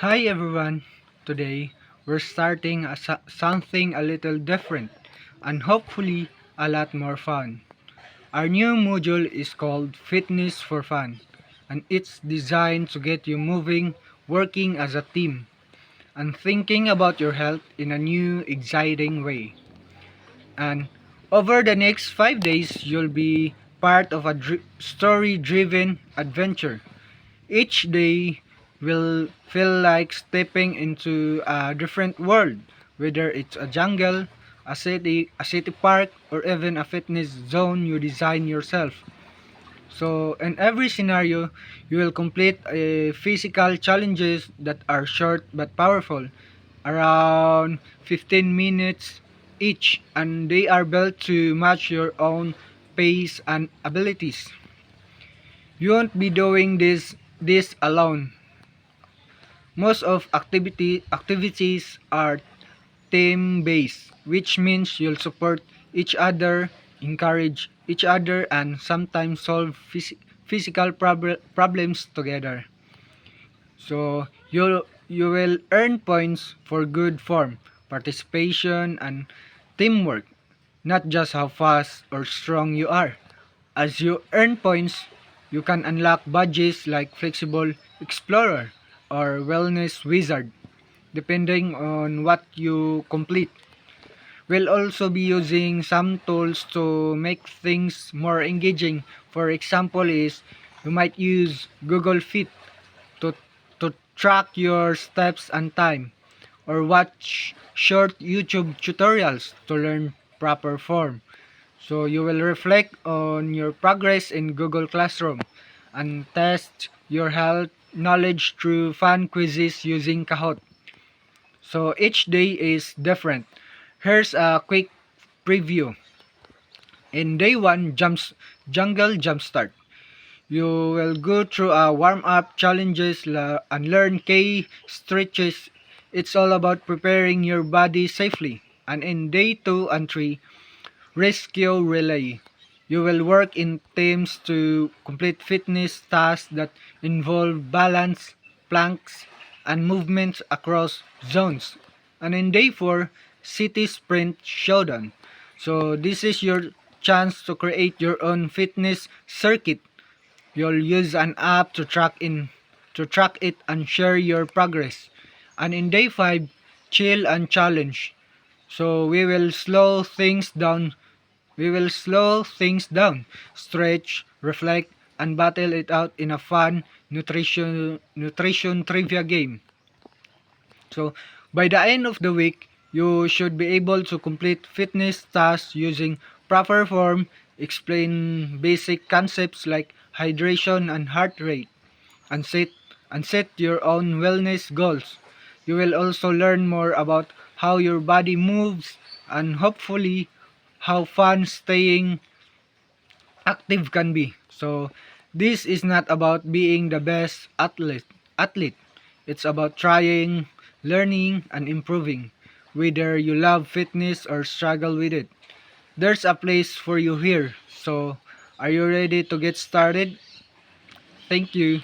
Hi everyone! Today we're starting something a little different and hopefully a lot more fun. Our new module is called Fitness for Fun and it's designed to get you moving, working as a team, and thinking about your health in a new, exciting way. And over the next 5 days, you'll be part of a story driven adventure. Each day will feel like stepping into a different world, whether it's a jungle, a city park, or even a fitness zone you design yourself. So, in every scenario, you will complete physical challenges that are short but powerful, around 15 minutes each, and they are built to match your own pace and abilities. You won't be doing this alone. Most of activities are team-based, which means you'll support each other, encourage each other, and sometimes solve physical problems together. So you will earn points for good form, participation, and teamwork, not just how fast or strong you are. As you earn points, you can unlock badges like Flexible Explorer or Wellness Wizard, depending on what you complete. We'll also be using some tools to make things more engaging. For example, is you might use Google Fit to, to track your steps and time, or watch short YouTube tutorials to learn proper form. So you will reflect on your progress in Google Classroom and test your health knowledge through fun quizzes using Kahoot. So each day is different. Here's a quick preview. In day 1, Jungle Jumpstart. You will go through a warm-up challenges and learn key stretches. It's all about preparing your body safely. And in day 2 and 3, Rescue Relay. You will work in teams to complete fitness tasks that involve balance, planks, and movements across zones. And in day 4, City Sprint Showdown. So this is your chance to create your own fitness circuit. You'll use an app to track it and share your progress. And in day 5, Chill and Challenge. So we will slow things down, stretch, reflect, and battle it out in a fun nutrition trivia game. So, by the end of the week, you should be able to complete fitness tasks using proper form, explain basic concepts like hydration and heart rate, and set your own wellness goals. You will also learn more about how your body moves and hopefully how fun staying active can be. So this is not about being the best athlete. It's about trying, learning and improving. Whether you love fitness or struggle with it, there's a place for you here. So are you ready to get started? Thank you.